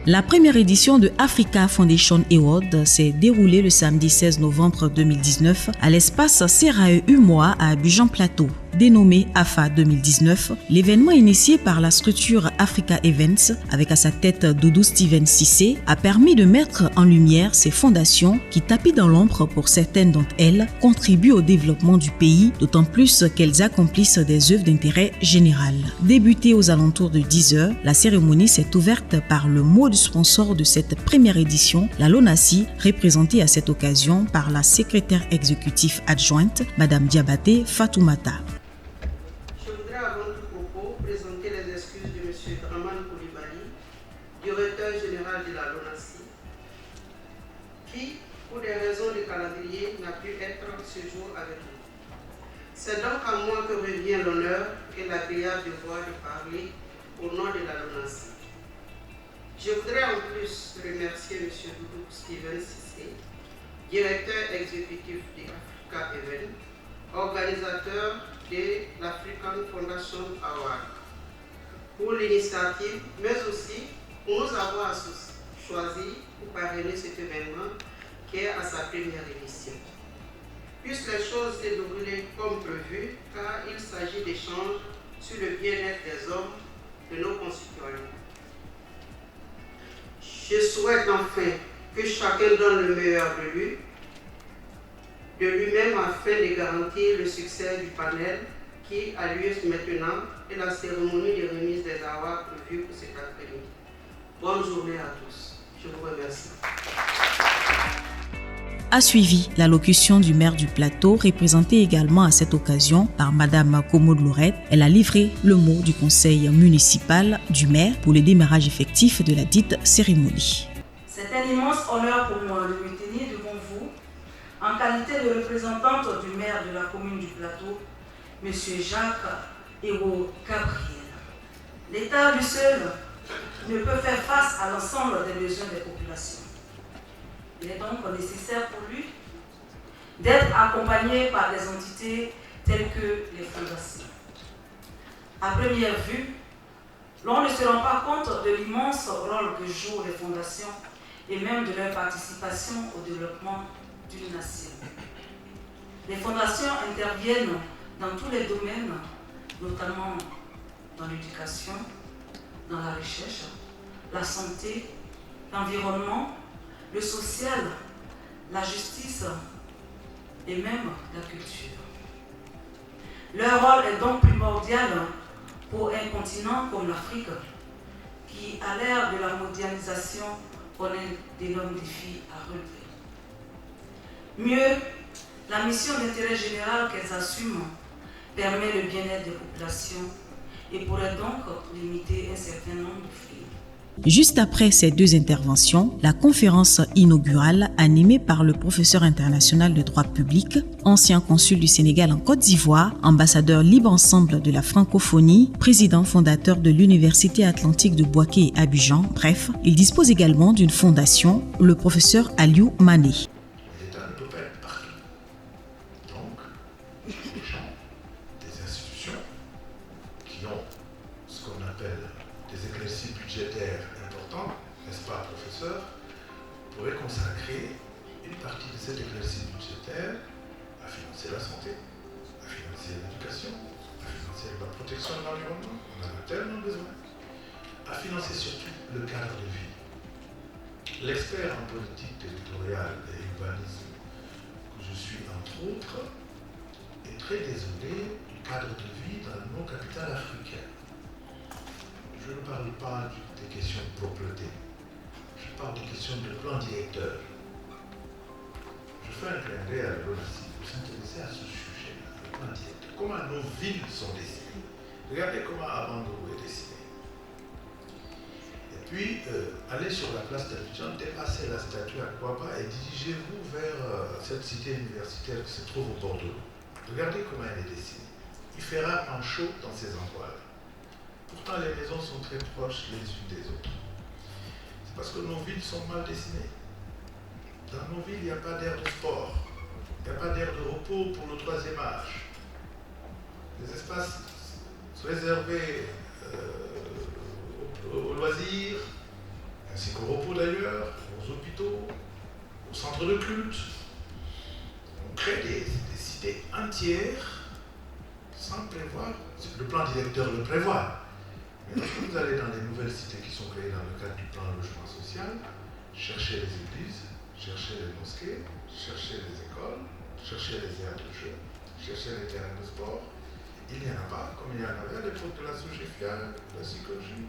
La première édition de Africa Foundation Award s'est déroulée le samedi 16 novembre 2019 à l'espace Serae Umoa à Abidjan Plateau. Dénommé AFA 2019, l'événement initié par la structure Africa Events, avec à sa tête Doudou Steven Cissé, a permis de mettre en lumière ces fondations qui, tapis dans l'ombre pour certaines d'entre elles, contribuent au développement du pays, d'autant plus qu'elles accomplissent des œuvres d'intérêt général. Débutée aux alentours de 10h, la cérémonie s'est ouverte par le mot du sponsor de cette première édition, la LONASI, représentée à cette occasion par la secrétaire exécutive adjointe, Madame Diabaté Fatoumata. Directeur général de la LONASI, qui, pour des raisons de calendrier, n'a pu être ce jour avec nous. C'est donc à moi que revient l'honneur et l'agréable devoir de parler au nom de la LONASI. Je voudrais en plus remercier M. Doudou Steven Cissé, directeur exécutif de Africa Events, organisateur de l'African Foundation Award, pour l'initiative, mais aussi pour nous avoir choisi pour parrainer cet événement qui est à sa première édition. Puissent les choses se dérouler comme prévu, car il s'agit d'échanges sur le bien-être des hommes de nos concitoyens. Je souhaite enfin que chacun donne le meilleur de lui-même afin de garantir le succès du panel qui a lieu maintenant et la cérémonie de remise des awards prévue pour cet après-midi. Bonne journée à tous. Je vous remercie. A suivi l'allocution du maire du plateau, représentée également à cette occasion par Madame Commode Lorette. Elle a livré le mot du conseil municipal du maire pour le démarrage effectif de la dite cérémonie. C'est un immense honneur pour moi de me tenir devant vous en qualité de représentante du maire de la commune du plateau, M. Jacques Ewo Gabriel. L'État lui seul ne peut faire face à l'ensemble des besoins des populations. Il est donc nécessaire pour lui d'être accompagné par des entités telles que les fondations. À première vue, l'on ne se rend pas compte de l'immense rôle que jouent les fondations et même de leur participation au développement d'une nation. Les fondations interviennent dans tous les domaines, notamment dans l'éducation, dans la recherche, la santé, l'environnement, le social, la justice et même la culture. Leur rôle est donc primordial pour un continent comme l'Afrique qui, à l'ère de la mondialisation, connaît d'énormes défis à relever. Mieux, la mission d'intérêt général qu'elles assument permet le bien-être des populations et pourrait donc limiter un certain nombre de flux. Juste après ces deux interventions, la conférence inaugurale animée par le professeur international de droit public, ancien consul du Sénégal en Côte d'Ivoire, ambassadeur libre ensemble de la francophonie, président fondateur de l'Université Atlantique de Bouaké et Abidjan, bref, il dispose également d'une fondation, le professeur Aliou Mané. Des éclaircies budgétaires importantes, n'est-ce pas, professeur, pourrait consacrer une partie de cette éclaircie budgétaire à financer la santé, à financer l'éducation, à financer la protection de l'environnement, on en a tellement besoin, à financer surtout le cadre de vie. L'expert en politique territoriale et urbanisme que je suis entre autres est très désolé du cadre de vie dans nos capitales africaines. Je ne parle pas des questions de propreté, je parle des questions de plan directeur. Je fais un clin d'œil à l'ONASI pour s'intéresser à ce sujet-là, le plan directeur. Comment nos villes sont dessinées. Regardez comment Abandou est dessiné. Et puis, allez sur la place d'Abidjan, dépassez la statue à Kwaba et dirigez-vous vers cette cité universitaire qui se trouve au bord de l'eau. Regardez comment elle est dessinée. Il fera un chaud dans ces endroits-là. Pourtant, les maisons sont très proches les unes des autres. C'est parce que nos villes sont mal dessinées. Dans nos villes, il n'y a pas d'aire de sport. Il n'y a pas d'aire de repos pour le troisième âge. Les espaces réservés aux loisirs, ainsi qu'aux culte. On crée des cités entières sans prévoir. Le plan directeur le prévoit. Mais lorsque vous allez dans les nouvelles cités qui sont créées dans le cadre du plan logement social, cherchez les églises, cherchez les mosquées, cherchez les écoles, cherchez les aires de jeu, cherchez les terrains de sport. Il n'y en a pas comme il y en avait à l'époque de la Sougefia, de la psychologie.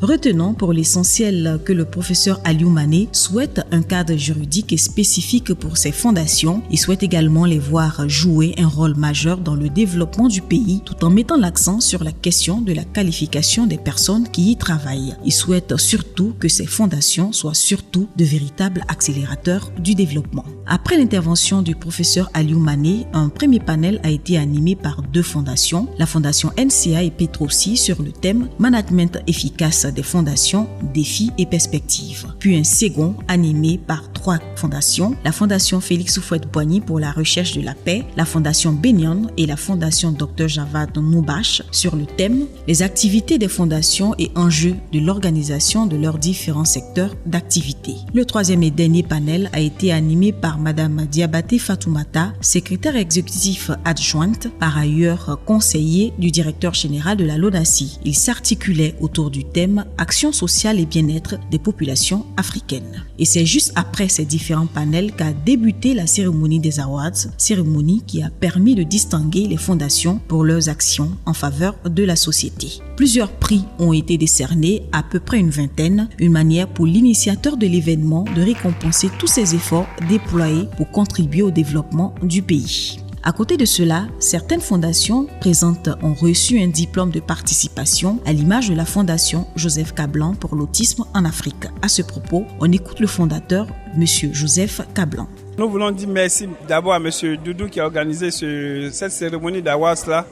Retenons pour l'essentiel que le professeur Aliou Mané souhaite un cadre juridique spécifique pour ces fondations. Il souhaite également les voir jouer un rôle majeur dans le développement du pays tout en mettant l'accent sur la question de la qualification des personnes qui y travaillent. Il souhaite surtout que ces fondations soient surtout de véritables accélérateurs du développement. Après l'intervention du professeur Aliou Mané, un premier panel a été animé par deux fondations, la fondation NCA et Petrosi sur le thème Management efficace des fondations, défis et perspectives. Puis un second animé par trois fondations, la fondation Félix Houphouët-Boigny pour la recherche de la paix, la fondation Benyon et la fondation Dr Javad Noubache sur le thème les activités des fondations et enjeux de l'organisation de leurs différents secteurs d'activité. Le troisième et dernier panel a été animé par Madame Diabaté Fatoumata, secrétaire exécutif adjointe, par ailleurs conseiller du directeur général de la LONASI. Il s'articulait autour du thème Action sociale et bien-être des populations africaines. Et c'est juste après ces différents panels qu'a débuté la cérémonie des Awards, cérémonie qui a permis de distinguer les fondations pour leurs actions en faveur de la société. Plusieurs prix ont été décernés, à peu près une vingtaine, une manière pour l'initiateur de l'événement de récompenser tous ses efforts déployés pour contribuer au développement du pays. À côté de cela, certaines fondations présentes ont reçu un diplôme de participation à l'image de la fondation Joseph Kablan pour l'autisme en Afrique. À ce propos, on écoute le fondateur, M. Joseph Kablan. Nous voulons dire merci d'abord à M. Doudou qui a organisé cette cérémonie d'Awards-là.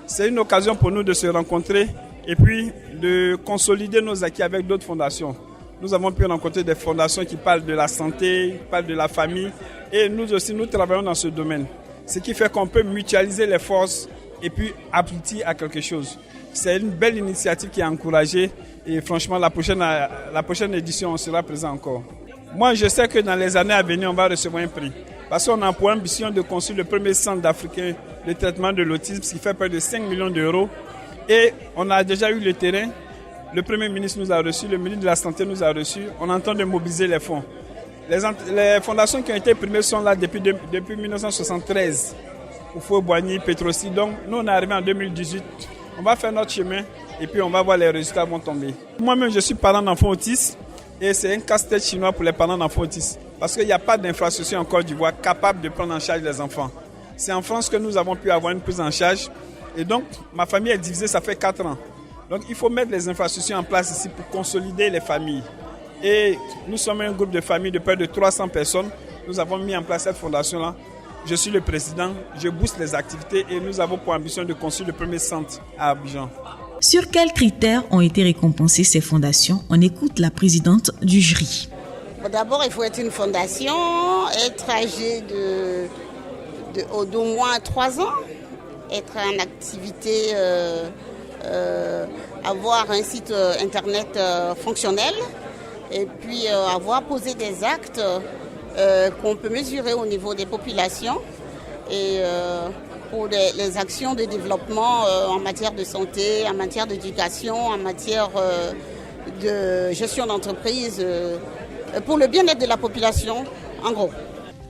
C'est une occasion pour nous de se rencontrer et puis de consolider nos acquis avec d'autres fondations. Nous avons pu rencontrer des fondations qui parlent de la santé, qui parlent de la famille et nous aussi, nous travaillons dans ce domaine. Ce qui fait qu'on peut mutualiser les forces et puis aboutir à quelque chose. C'est une belle initiative qui est encouragée et franchement, la prochaine édition, on sera présent encore. Moi, je sais que dans les années à venir, on va recevoir un prix. Parce qu'on a pour ambition de construire le premier centre africain de traitement de l'autisme, qui fait près de 5 millions d'euros. Et on a déjà eu le terrain. Le Premier ministre nous a reçus, le ministre de la Santé nous a reçus. On entend de mobiliser les fonds. Les fondations qui ont été primées sont là depuis 1973. Houphouët-Boigny, Petrosi. Donc, nous, on est arrivé en 2018. On va faire notre chemin et puis on va voir les résultats vont tomber. Moi-même, je suis parent d'enfants autistes et c'est un casse-tête chinois pour les parents d'enfants autistes. Parce qu'il n'y a pas d'infrastructure en Côte d'Ivoire capable de prendre en charge les enfants. C'est en France que nous avons pu avoir une prise en charge. Et donc, ma famille est divisée, ça fait 4 ans. Donc, il faut mettre les infrastructures en place ici pour consolider les familles. Et nous sommes un groupe de familles de près de 300 personnes. Nous avons mis en place cette fondation-là. Je suis le président, je booste les activités et nous avons pour ambition de construire le premier centre à Abidjan. Sur quels critères ont été récompensées ces fondations? On écoute la présidente du jury. D'abord, il faut être une fondation, être âgé d'au moins 3 ans, être en activité, avoir un site internet fonctionnel. Et puis avoir posé des actes qu'on peut mesurer au niveau des populations et pour les actions de développement en matière de santé, en matière d'éducation, en matière de gestion d'entreprise, pour le bien-être de la population, en gros.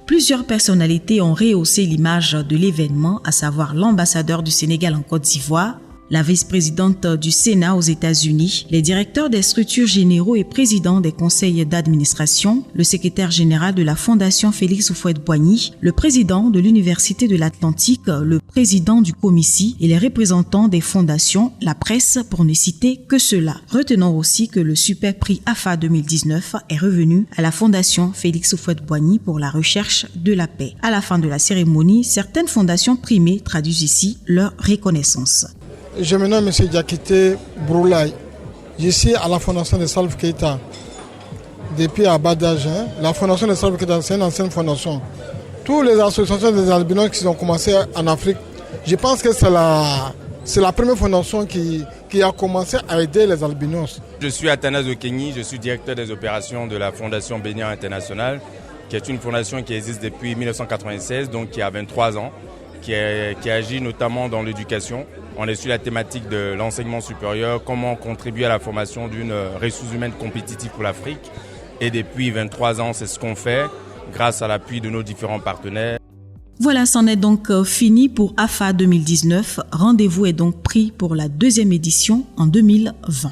Plusieurs personnalités ont rehaussé l'image de l'événement, à savoir l'ambassadeur du Sénégal en Côte d'Ivoire, la vice-présidente du Sénat aux États-Unis, les directeurs des structures généraux et présidents des conseils d'administration, le secrétaire général de la Fondation Félix Houphouët-Boigny, le président de l'Université de l'Atlantique, le président du Comici et les représentants des fondations, la presse pour ne citer que cela. Retenons aussi que le super prix AFA 2019 est revenu à la Fondation Félix Houphouët-Boigny pour la recherche de la paix. À la fin de la cérémonie, certaines fondations primées traduisent ici leur reconnaissance. Je me nomme M. Diakité Broulaye. Je suis à la fondation de Salif Keita depuis à bas d'âge. La fondation de Salif Keita, c'est une ancienne fondation. Toutes les associations des albinos qui ont commencé en Afrique, je pense que c'est la première fondation qui a commencé à aider les albinos. Je suis Athanase Okenyi, je suis directeur des opérations de la Fondation Benyon International qui est une fondation qui existe depuis 1996, donc qui a 23 ans, qui agit notamment dans l'éducation. On est sur la thématique de l'enseignement supérieur, comment contribuer à la formation d'une ressource humaine compétitive pour l'Afrique. Et depuis 23 ans, c'est ce qu'on fait grâce à l'appui de nos différents partenaires. Voilà, c'en est donc fini pour AFA 2019. Rendez-vous est donc pris pour la 2e édition en 2020.